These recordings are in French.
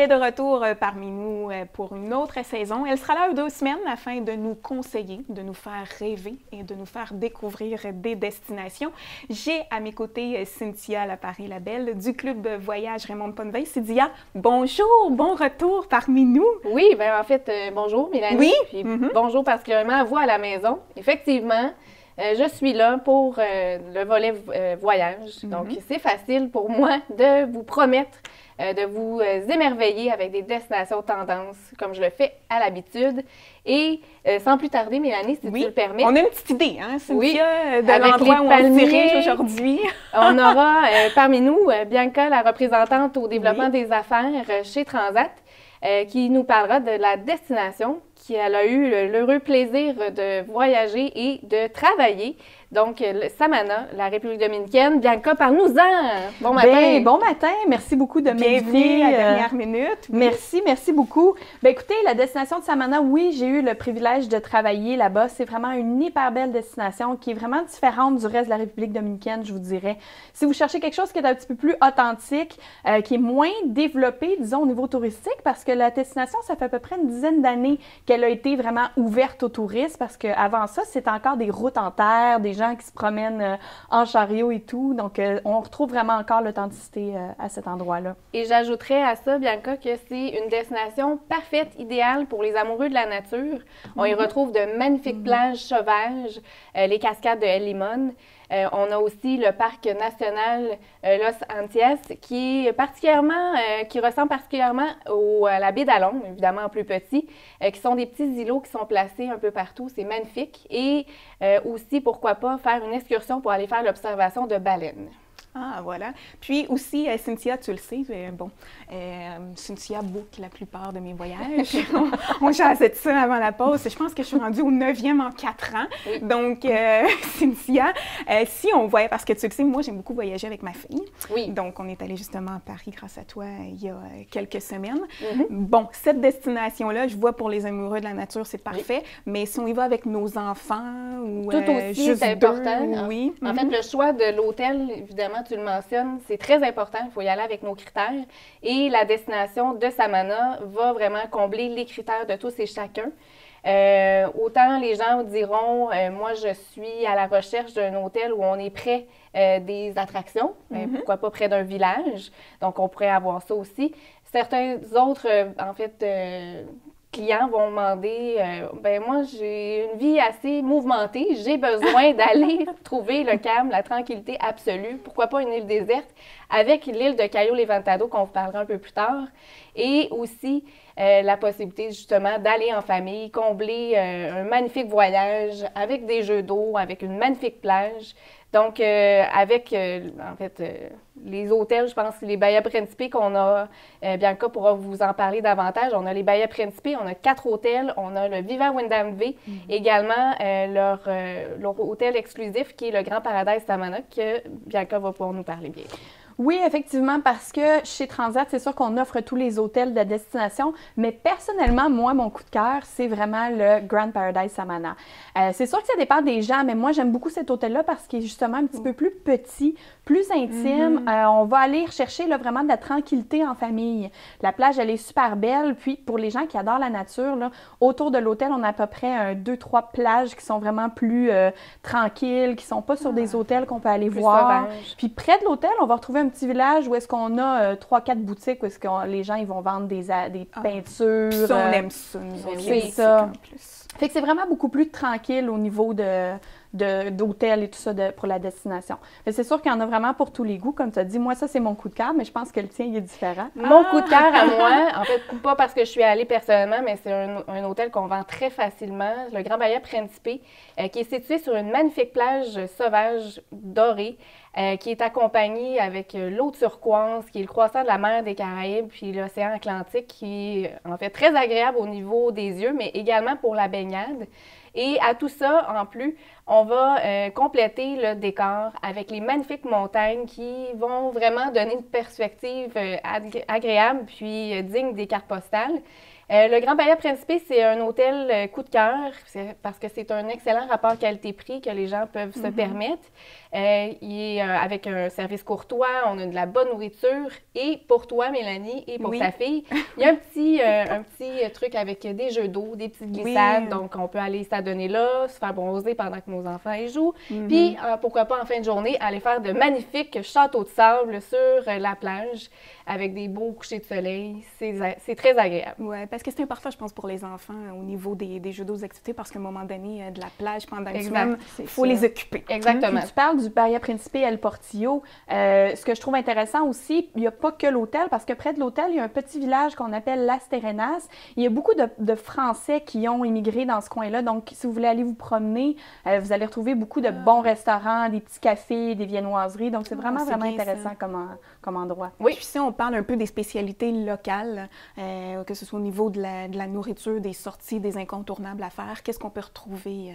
est de retour parmi nous pour une autre saison. Elle sera là 2 semaines afin de nous conseiller, de nous faire rêver et de nous faire découvrir des destinations. J'ai à mes côtés Cynthia Laparé-Labelle du Club Voyage Raymond Ponveille. Cynthia, bonjour, bon retour parmi nous. Oui, bien en fait, bonjour Mélanie. Oui. Puis bonjour particulièrement à vous à la maison. Effectivement, je suis là pour le volet voyage. Donc, c'est facile pour moi de vous promettre de vous émerveiller avec des destinations tendances, comme je le fais à l'habitude. Et sans plus tarder, Mélanie, si tu le permets. On a une petite idée, hein, Cynthia, oui, de l'endroit où on se dirige aujourd'hui. On aura parmi nous Bianca, la représentante au développement des affaires chez Transat, qui nous parlera de la destination qu'elle a eu l'heureux plaisir de voyager et de travailler. Donc, Samana, la République dominicaine. Bianca, parle-nous-en! Bon matin! Bien, bon matin! Merci beaucoup de m'inviter. À la dernière minute. Merci beaucoup. Bien, écoutez, la destination de Samana, oui, j'ai eu le privilège de travailler là-bas. C'est vraiment une hyper belle destination qui est vraiment différente du reste de la République dominicaine, je vous dirais. Si vous cherchez quelque chose qui est un petit peu plus authentique, qui est moins développé, disons, au niveau touristique, parce que la destination, ça fait à peu près une dizaine d'années qu'elle a été vraiment ouverte aux touristes, parce qu'avant ça, c'était encore des routes en terre, des gens qui se promènent en chariot et tout. Donc, on retrouve vraiment encore l'authenticité à cet endroit-là. Et j'ajouterais à ça, Bianca, que c'est une destination parfaite, idéale pour les amoureux de la nature. On y retrouve de magnifiques plages sauvages, les cascades de El Limon. On a aussi le parc national Los Antilles qui ressemble particulièrement à la baie d'Along, évidemment en plus petit, qui sont des petits îlots qui sont placés un peu partout. C'est magnifique. Et aussi, pourquoi pas, faire une excursion pour aller faire l'observation de baleines. Ah, voilà. Puis aussi, Cynthia, tu le sais, Cynthia book la plupart de mes voyages. On jasait de ça avant la pause. Je pense que je suis rendue au 9e en 4 ans. Oui. Donc, Cynthia, si on voyait, parce que tu le sais, moi, j'aime beaucoup voyager avec ma fille. Oui. Donc, on est allé justement à Paris grâce à toi il y a quelques semaines. Bon, cette destination-là, je vois pour les amoureux de la nature, c'est parfait. Oui. Mais si on y va avec nos enfants ou tout aussi, juste c'est important. Oui. En fait, le choix de l'hôtel, évidemment, tu le mentionnes, c'est très important. Il faut y aller avec nos critères. Et la destination de Samana va vraiment combler les critères de tous et chacun. Autant les gens pourront moi, je suis à la recherche d'un hôtel où on est près des attractions. Pourquoi pas près d'un village? Donc, on pourrait avoir ça aussi. Certains autres, clients vont demander moi, j'ai une vie assez mouvementée, j'ai besoin d'aller trouver le calme, la tranquillité absolue. Pourquoi pas une île déserte avec l'île de Cayo Levantado qu'on vous parlera un peu plus tard. Et aussi la possibilité justement d'aller en famille, combler un magnifique voyage avec des jeux d'eau, avec une magnifique plage. Donc, avec, les hôtels, je pense que les Bahia Principe qu'on a, Bianca pourra vous en parler davantage. On a les Bahia Principe, on a 4 hôtels, on a le Viva Wyndham V, également leur hôtel exclusif qui est le Grand Paradise Samana, que Bianca va pouvoir nous parler bien. Oui, effectivement, parce que chez Transat, c'est sûr qu'on offre tous les hôtels de la destination, mais personnellement, moi, mon coup de cœur, c'est vraiment le Grand Paradise Samana. C'est sûr que ça dépend des gens, mais moi, j'aime beaucoup cet hôtel-là parce qu'il est justement un petit peu plus petit, plus intime. On va aller rechercher là, vraiment de la tranquillité en famille. La plage, elle est super belle. Puis, pour les gens qui adorent la nature, là, autour de l'hôtel, on a à peu près 2-3 plages qui sont vraiment plus tranquilles, qui ne sont pas sur des hôtels qu'on peut aller voir. Sauvage. Puis, près de l'hôtel, on va retrouver un petit village où est-ce qu'on a 3-4 boutiques où est-ce que les gens ils vont vendre des peintures. Ça, on aime ça, nous autres. C'est ça. Fait que c'est vraiment beaucoup plus tranquille au niveau d'hôtel et tout ça pour la destination. Mais c'est sûr qu'il y en a vraiment pour tous les goûts. Comme tu as dit, moi, ça, c'est mon coup de cœur, mais je pense que le tien, il est différent. Mon coup de cœur à moi, en fait, pas parce que je suis allée personnellement, mais c'est un hôtel qu'on vend très facilement, le Grand Bahia Principe, qui est situé sur une magnifique plage sauvage dorée, qui est accompagné avec l'eau turquoise, qui est le croissant de la mer des Caraïbes, puis l'océan Atlantique, qui est en fait très agréable au niveau des yeux, mais également pour la baignade. Et à tout ça, en plus, on va compléter le décor avec les magnifiques montagnes qui vont vraiment donner une perspective agréable puis digne des cartes postales. Le Grand Bahia Principe, c'est un hôtel coup de cœur parce que c'est un excellent rapport qualité-prix que les gens peuvent se permettre. Il est avec un service courtois, on a de la bonne nourriture. Et pour toi, Mélanie, et pour ta fille, il y a un petit truc avec des jeux d'eau, des petites glissades. Donc, on peut aller s'adonner là, se faire bronzer pendant que nos enfants y jouent. Puis, pourquoi pas en fin de journée, aller faire de magnifiques châteaux de sable sur la plage avec des beaux couchers de soleil. C'est très agréable. Oui, parce que c'est important, je pense, pour les enfants au niveau des jeux d'eau, des activités, parce qu'à un moment donné, de la plage pendant une semaine, il faut les occuper. Exactement. Tu parles du Bahia Principe El Portillo. Ce que je trouve intéressant aussi, il n'y a pas que l'hôtel, parce que près de l'hôtel, il y a un petit village qu'on appelle Las Terrenas. Il y a beaucoup de Français qui ont immigré dans ce coin-là. Donc, si vous voulez aller vous promener, vous allez retrouver beaucoup de bons restaurants, des petits cafés, des viennoiseries. Donc, c'est vraiment intéressant comme endroit. Oui, puis si on parle un peu des spécialités locales, que ce soit au niveau de la nourriture, des sorties, des incontournables à faire, qu'est-ce qu'on peut retrouver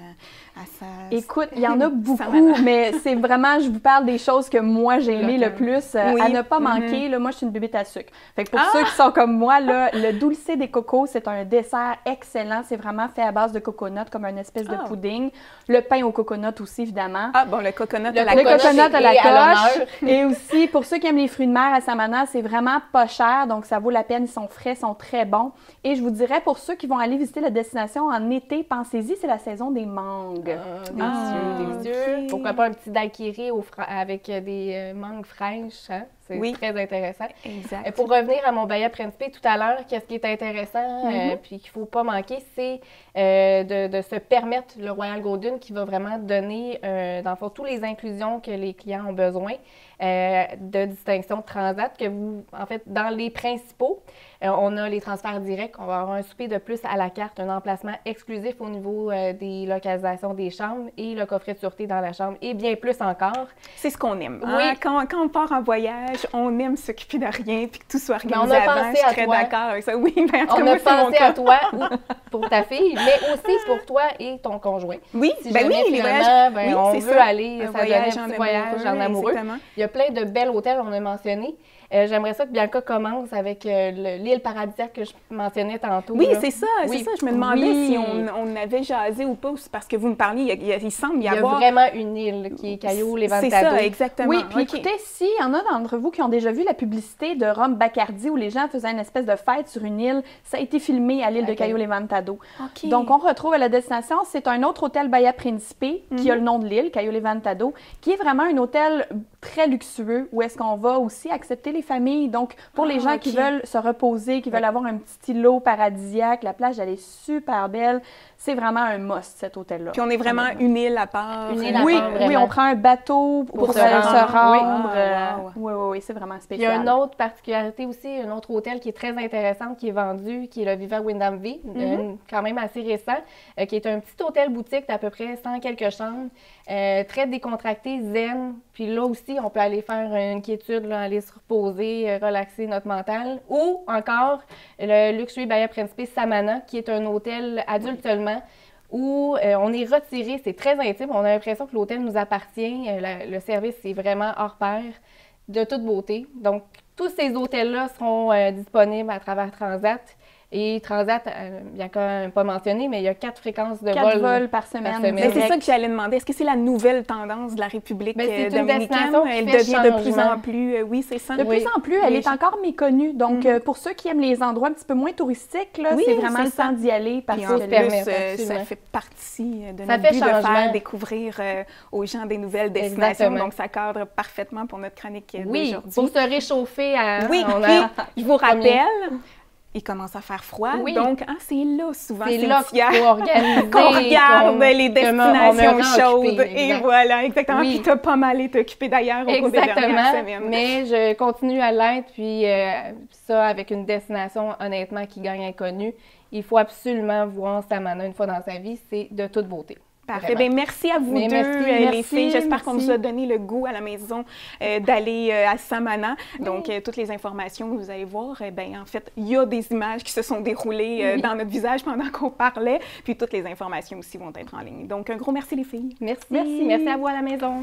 à ça? Écoute, il y en a beaucoup, mais c'est vraiment, je vous parle des choses que moi, j'ai aimé le plus. À ne pas manquer, là, moi, je suis une bébête à sucre. Fait que pour ceux qui sont comme moi, là, le dulce des cocos, c'est un dessert excellent. C'est vraiment fait à base de coconut, comme une espèce de pudding. Le pain au coconut aussi, évidemment. Ah bon, le coconut à la coche. Le coconut à la coche. À Et aussi, pour ceux qui aiment les fruits de mer à Samana, c'est vraiment pas cher, donc ça vaut la peine. Ils sont frais, sont très bons. Et je vous dirais, pour ceux qui vont aller visiter la destination en été, pensez-y, c'est la saison des mangues. Délicieux. Pourquoi pas un petit daiquiri avec des mangues fraîches, hein? C'est très intéressant. Exact. Pour revenir à mon Bahia Principe tout à l'heure, qu'est-ce qui est intéressant puis qu'il ne faut pas manquer, c'est de se permettre le Royal Golden qui va vraiment donner, dans le fond, toutes les inclusions que les clients ont besoin de distinction Transat, que vous, en fait, dans les principaux, on a les transferts directs, on va avoir un souper de plus à la carte, un emplacement exclusif au niveau des localisations des chambres et le coffret de sûreté dans la chambre et bien plus encore. C'est ce qu'on aime. Oui. Hein? Quand on part en voyage, on aime s'occuper de rien puis que tout soit organisé on a avant. pensé je suis à très toi. d'accord avec ça. Oui, mais en tout cas, On moi, a c'est mon pensé cas. à toi pour ta fille, mais aussi pour toi et ton conjoint. Oui, Si ben jamais, oui, les finalement, voyages. on c'est veut ça. aller s'adonner un petit voyage en amoureux. Exactement. Il y a plein de bels hôtels, on a mentionné. J'aimerais ça que Bianca commence avec l'île paradisiaque que je mentionnais tantôt. Oui, là. c'est ça. Je me demandais si on avait jasé ou pas, parce que vous me parliez, il semble y avoir... Il y a vraiment une île qui est Cayo Levantado. C'est ça, exactement. Oui, puis écoutez, s'il y en a d'entre vous qui ont déjà vu la publicité de Rome Bacardi où les gens faisaient une espèce de fête sur une île, ça a été filmé à l'île de Cayo Levantado. Donc, on retrouve à la destination, c'est un autre hôtel Bahia Principe qui a le nom de l'île, Cayo Levantado, qui est vraiment un hôtel très luxueux où est-ce qu'on va aussi accepter les familles. Donc, pour les gens qui veulent se reposer, qui veulent avoir un petit îlot paradisiaque, la plage, elle est super belle. C'est vraiment un must, cet hôtel-là. Puis on est vraiment une île à part. Une île à Oui, part, vraiment. oui, on prend un bateau pour se rendre. Oui, c'est vraiment spécial. Il y a une autre particularité aussi, un autre hôtel qui est très intéressant, qui est vendu, qui est le Viva Wyndham V, quand même assez récent, qui est un petit hôtel boutique d'à peu près 100 quelques chambres, très décontracté, zen. Puis là aussi, on peut aller faire une quiétude, là, aller se reposer, relaxer notre mental. Ou encore, le Luxury Bahia Principe Samana, qui est un hôtel adulte seulement, où on est retiré, c'est très intime, on a l'impression que l'hôtel nous appartient, le service est vraiment hors pair, de toute beauté. Donc, tous ces hôtels-là seront disponibles à travers Transat. Et Transat, bien quand même pas mentionné, mais il y a 4 fréquences de 4 vols par semaine. Mais c'est ça que j'allais demander. Est-ce que c'est la nouvelle tendance de la République dominicaine? Elle fait devient de plus en plus, oui, c'est ça. De plus en plus, elle est encore méconnue. Donc, pour ceux qui aiment les endroits un petit peu moins touristiques, là, c'est vraiment le temps d'y aller. Parce que ça fait partie de notre but de faire découvrir aux gens des nouvelles destinations. Exactement. Donc, ça cadre parfaitement pour notre chronique d'aujourd'hui. Pour se réchauffer. Oui, je vous rappelle... Il commence à faire froid, donc c'est là souvent, c'est là qu'il faut organiser, qu'on regarde les destinations chaudes. Et voilà, exactement. Puis tu as pas mal été occupé d'ailleurs au cours des dernières semaines. Mais je continue à l'être, puis ça avec une destination honnêtement qui gagne inconnu. Il faut absolument voir Samana une fois dans sa vie, c'est de toute beauté. Parfait. Bien, merci à vous deux, les filles. J'espère qu'on vous a donné le goût à la maison d'aller à Samana. Donc, toutes les informations que vous allez voir, en fait, il y a des images qui se sont déroulées dans notre visage pendant qu'on parlait. Puis, toutes les informations aussi vont être en ligne. Donc, un gros merci, les filles. Merci à vous à la maison.